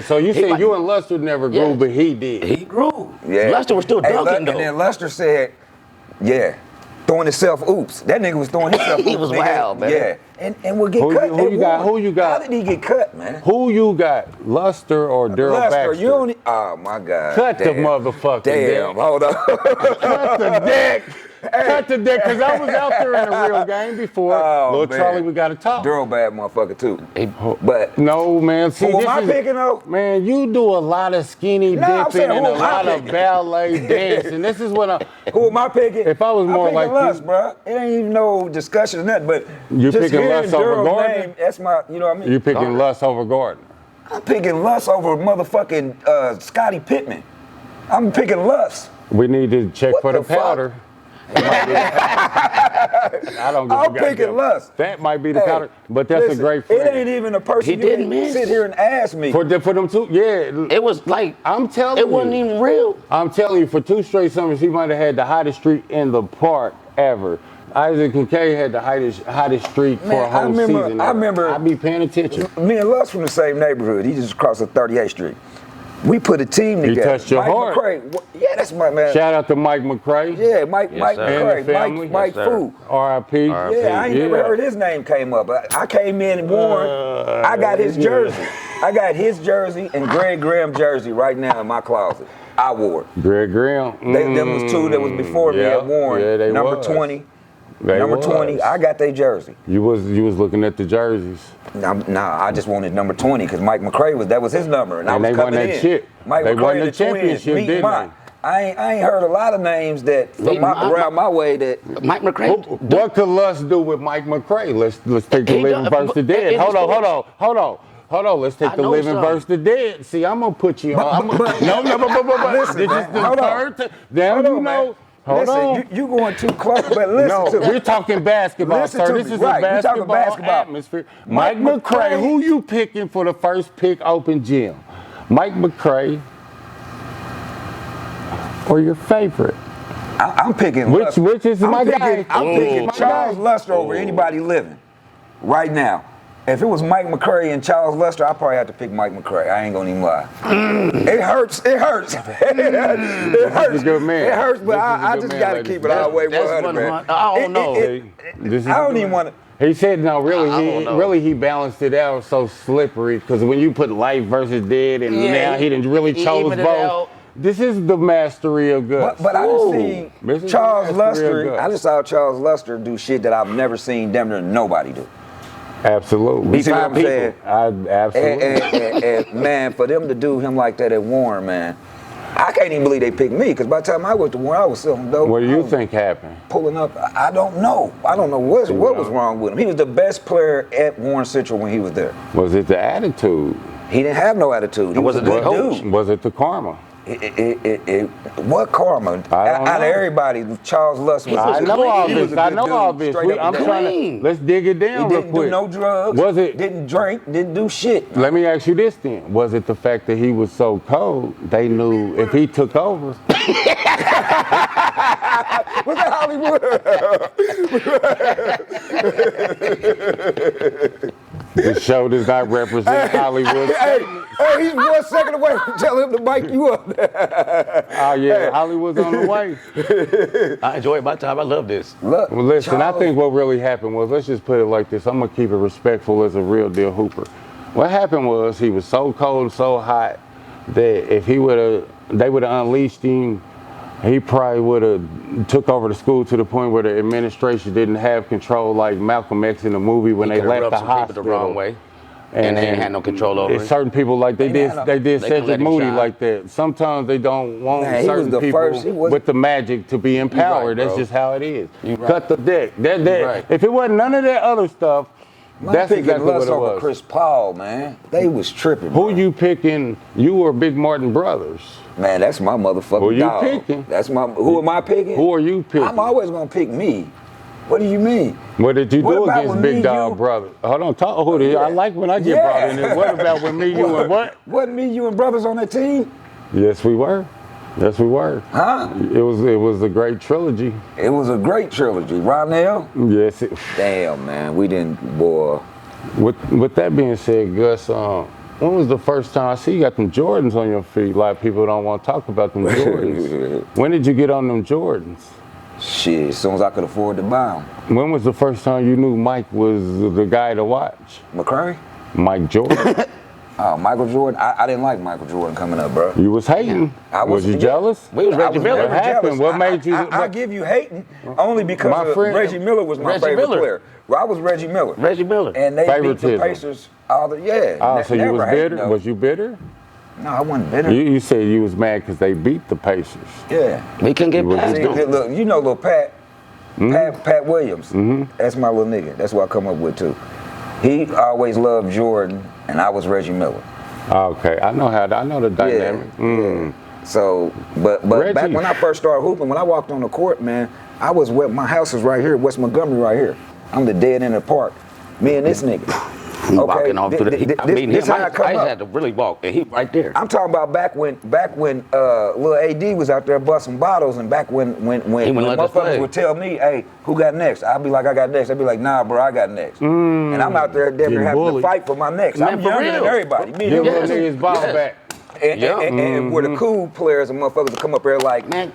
So you said you and Luster never grew, but he did. He grew. Yeah. Luster was still dunking, though. And then Luster said, yeah, throwing himself oops. That nigga was throwing himself oops. He was wild, man. Yeah. And would get cut. Who you got? How did he get cut, man? Who you got? Luster or Daryl Baxter? You don't. Oh my God. Cut the motherfucking Damn. deck. Hold on. Cut the deck. Cut the deck, because I was out there in a real game before. Little Charlie, we got to talk. Daryl bad motherfucker too. But no, man. See, who am I picking though? Man, you do a lot of skinny dipping and a lot of ballet dancing. This is what Who am I picking? If I was more like Lust, bro. It ain't even no discussion or nothing. But you picking Lust over Gordon? Name, that's my, you know what I mean? You picking Lust over Gordon? I'm picking Lust over motherfucking Scottie Pippen. I'm picking Lust. We need to check for the powder. I don't give I'm picking Lust. That might be the powder, but that's a great friend. It ain't even a person you can sit here and ask me. For them two, yeah. It was like, I'm telling you. It wasn't even real. I'm telling you, for 2 straight summers, he might have had the hottest streak in the park ever. Isaac Kincaid had the hottest streak for a whole season. I remember. I be paying attention. Me and Lust from the same neighborhood. He just crossed the 38th Street. We put a team together. He touched your heart. McCray, yeah, that's my man. Shout out to Mike McCray. Yeah, Mike McCray. Mike Fu. R.I.P. Yeah, I ain't never heard his name came up. I came in and Warren. I got his jersey. I got his jersey and Greg Graham jersey right now in my closet. I wore it. Greg Graham. Them was 2 that was before me at Warren. Yeah, they Number was. 20. Number 20, I got their jersey. You was looking at the jerseys. Nah, I just wanted number 20 because Mike McCray that was his number, and I was they coming won that in. shit. Mike they McCray, won the championship, didn't they? I ain't heard a lot of names that from around my way that Mike McCray. What could Lust do with Mike McCray? Let's take the living versus the dead. Hold on. Let's take the living versus the dead. See, I'm gonna put you on. Listen, this is the third time. Damn, you know. Hold on. You going too close, but listen to me. We're talking basketball, sir. This is a basketball atmosphere. Mike McCray, who you picking for the first pick open gym? Mike McCray or your favorite? I'm picking Which is my guy? I'm picking Charles Luster over anybody living right now. If it was Mike McCray and Charles Luster, I probably have to pick Mike McCray. I ain't gonna even lie. It hurts. It hurts. It hurts. Good man. It hurts, but I just gotta keep it all the way 100, man. I don't know. I don't even want to. He said no. Really, he balanced it out so slippery because when you put life versus dead, and now he didn't really chose both. This is the mastery of guts. But I just seen Charles Luster. I just saw Charles Luster do shit that I've never seen damn near nobody do. Absolutely. You see what I'm saying? Absolutely. And man, for them to do him like that at Warren, man, I can't even believe they picked me because by the time I went to Warren, I was selling dope. What do you think happened? Pulling up. I don't know. I don't know what was wrong with him. He was the best player at Warren Central when he was there. Was it the attitude? He didn't have no attitude. He was a good coach. Was it the karma? What karma? Out of everybody, Charles Luster was. I know all this. I'm trying to. Let's dig it down real quick. Didn't do no drugs. Was it? Didn't drink. Didn't do shit. Let me ask you this then: was it the fact that he was so cold? They knew if he took over. Was that Hollywood? The show does not represent Hollywood. Hey, he's 1 second away from telling him to mic you up. Oh yeah, Hollywood's on the way. I enjoyed my time. I love this. Well, listen, Charles. I think what really happened was, let's just put it like this. I'm gonna keep it respectful as a real deal hooper. What happened was he was so cold, so hot that if they would have unleashed him, he probably would have took over the school to the point where the administration didn't have control, like Malcolm X in the movie when they left the hospital the wrong way, and they didn't have no control over it. Certain people like they did Cedric Moody like that. Sometimes they don't want certain people with the magic to be empowered. That's just how it is. Cut the deck. If it wasn't none of that other stuff. That's exactly what it was. Over Chris Paul, man. They was tripping. Who you picking? You or Big Martin Brothers? Man, that's my motherfucking dog. Who you picking? Who am I picking? Who are you picking? I'm always gonna pick me. What do you mean? What did you do against Big Dog Brothers? Hold on, talk. I like when I get brought in there. What about with me, you, and what? Wasn't me, you, and brothers on that team? Yes, we were. Yes, we were. Huh? It was a great trilogy. It was a great trilogy. Ronell? Yes. Damn, man, we didn't, boy. With that being said, Gus, when was the first time I see you got them Jordans on your feet? A lot of people don't want to talk about them Jordans. When did you get on them Jordans? Shit, as soon as I could afford to buy them. When was the first time you knew Mike was the guy to watch? McCurry? Mike Jordan. Oh, Michael Jordan? I didn't like Michael Jordan coming up, bro. You was hating. Was you jealous? We was Reggie Miller. What happened? What made you? I give you hating only because Reggie Miller was my favorite player. Well, I was Reggie Miller. Reggie Miller. And they beat the Pacers. Oh, so you was bitter? Was you bitter? No, I wasn't bitter. You said you was mad because they beat the Pacers. Yeah. We couldn't get past them. Look, you know little Pat, Pat Williams. That's my little nigga. That's what I come up with too. He always loved Jordan, and I was Reggie Miller. Okay, I know the dynamic. Yeah. So, but back when I first started hooping, when I walked on the court, man, my house is right here, West Montgomery right here. I'm the dead end of the park. Me and this nigga. Walking off to the. I mean, I had to really walk, and he right there. I'm talking about back when Lil AD was out there busting bottles, and back when motherfuckers would tell me, "Hey, who got next?" I'd be like, "I got next." I'd be like, "Nah, bro, I got next." And I'm out there having to fight for my next. Man, I'm younger than everybody. Give his ball back. And where the cool players and motherfuckers would come up there like, damn.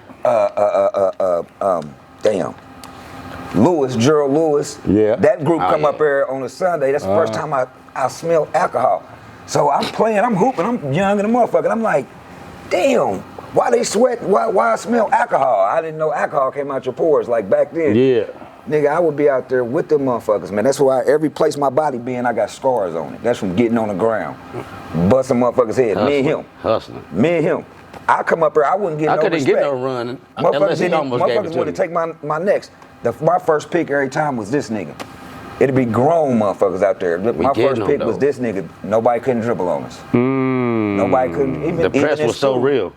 Gerald Lewis. Yeah. That group come up here on a Sunday. That's the first time I smelled alcohol. So I'm playing, I'm hooping, I'm young and a motherfucker. And I'm like, damn, why they sweat? Why I smell alcohol? I didn't know alcohol came out your pores like back then. Yeah. Nigga, I would be out there with the motherfuckers, man. That's why every place my body be in, I got scars on it. That's from getting on the ground. Busting motherfuckers' head. Me and him. Hustling. Me and him. I come up here, I wouldn't get no respect. I couldn't get no run unless he almost gave it to me. Motherfuckers would take my next. My first pick every time was this nigga. It'd be grown motherfuckers out there. My first pick was this nigga. Nobody couldn't dribble on us. Nobody couldn't. Even the press was so real.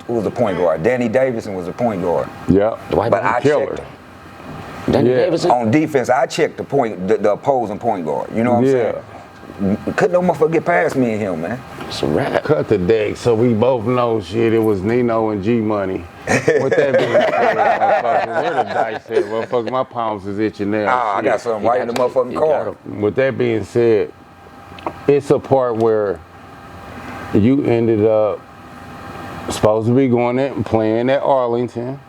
Who was the point guard? Danny Davidson was the point guard. Yeah. But I checked him. Danny Davidson? On defense, I checked the opposing point guard. You know what I'm saying? Couldn't no motherfucker get past me and him, man. It's a wrap. Cut the deck so we both know shit. It was Nino and G Money. With that being said, motherfucker, where the dice at? Motherfucker, my palms is itching now. I got something right in the motherfucking car. With that being said, it's a part where you ended up supposed to be going there and playing at Arlington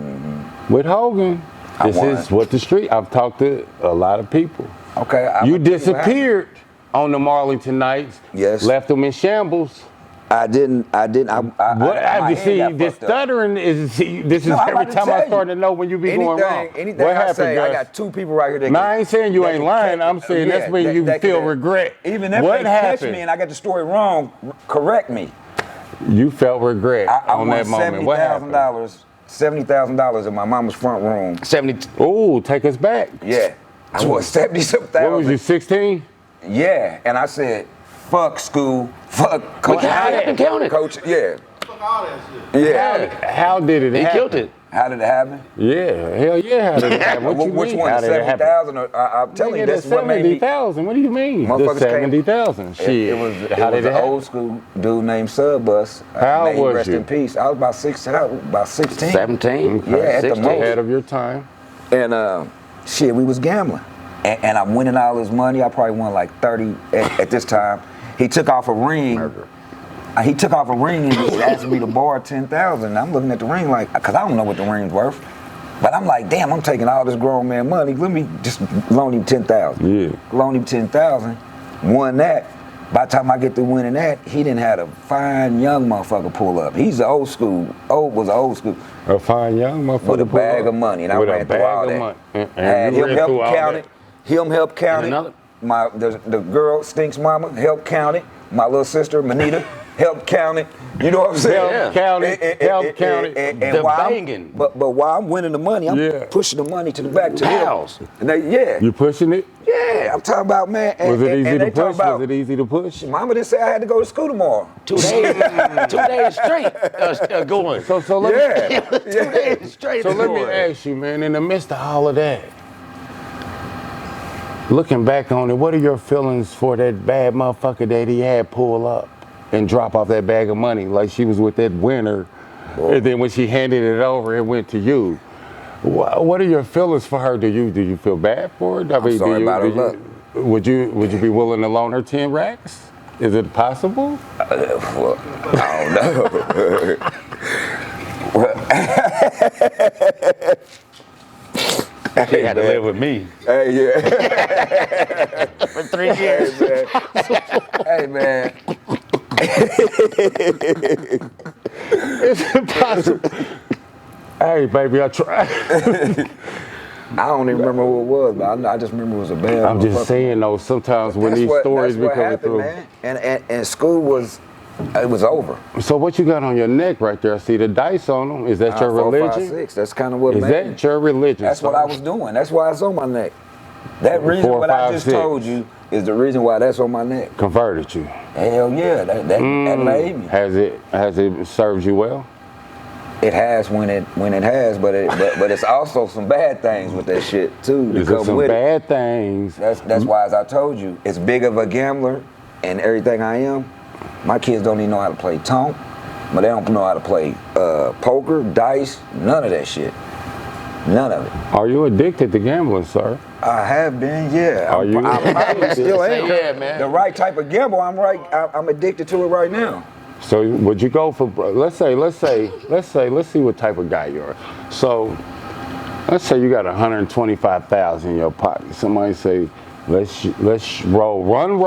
with Hogan. This is what the street. I've talked to a lot of people. Okay. You disappeared on the Arlington nights. Yes. Left them in shambles. I didn't. What? See, this stuttering is. This is every time I start to know when you be going wrong. Anything what happened, Gus? I got two people right here. That I ain't saying you ain't lying. I'm saying that's when you feel regret. Even if they catch me and I got the story wrong, correct me. You felt regret on that moment. What happened? $70,000 in my mama's front room. 70. Ooh, take us back. Yeah. I was 70-something. What was you, 16? Yeah, and I said, fuck school, fuck coach. Coach, yeah. Fuck all that shit. Yeah. How did it happen? He killed it. How did it happen? Yeah, hell yeah, how did it happen? What you Which mean? one? 70,000? I'm telling you, that's what made me. 70,000. What do you mean? The 70,000. Shit. It was an old school dude named Subbus. How old was rest you? in peace. I was about 16. 17. Yeah, at the most. Ahead of your time. And shit, we was gambling. And I'm winning all this money. I probably won like 30 at this time. He took off a ring. He took off a ring and just asked me to borrow 10,000. I'm looking at the ring like, cause I don't know what the ring's worth. But I'm like, damn, I'm taking all this grown man money. Let me just loan him 10,000. Yeah. Loan him 10,000. Won that. By the time I get through winning that, he didn't have a fine young motherfucker pull up. He's old school. Was old school. A fine young motherfucker with a bag of money, and I ran through all that. And him help count it. Him help count it. The girl Stink's mama help count it. My little sister Manita help count it. You know what I'm saying? Help count it. Help count it. And banging. But while I'm winning the money, I'm pushing the money to the back to the house. And You pushing it? Yeah, I'm talking about, man. Was it easy to push? Was it easy to push? Mama didn't say I had to go to school tomorrow. 2 days, 2 days straight going. So let me, 2 days straight. So let me ask you, man, in the midst of all of that, looking back on it, what are your feelings for that bad motherfucker that he had pull up and drop off that bag of money like she was with that winner, and then when she handed it over, it went to you? What are your feelings for her? Do you feel bad for her? I'm sorry about her luck. Would you be willing to loan her 10 racks? Is it possible? Well, I don't know. She had to live with me Hey, yeah. for 3 years. Hey, man. It's impossible. Hey, baby, I tried. I don't even remember who it was, but I just remember it was a bad. I'm just saying, though, sometimes when these stories be coming happened, through. man. And school was over. So what you got on your neck right there? I see the dice on them. Is that your 4, 5, religion? 6. That's kind of what Is made me. that your religion? That's what I was doing. That's why it's on my neck. That reason 4, what I 5, just 6. told you is the reason why that's on my neck. Converted you. Hell yeah, that made me. Has it served you well? It has when it has, but it's also some bad things with that shit too. Is it some bad things? That's why, as I told you, as big of a gambler and everything I am, my kids don't even know how to play tonk, but they don't know how to play poker, dice, none of that shit. None of it. Are you addicted to gambling, sir? I have been, yeah. Are you? I probably still am. Yeah, man. The right type of gamble, I'm addicted to it right now. So would you go for? Let's see what type of guy you are. So let's say you got 125,000 in your pocket. Somebody say, let's run.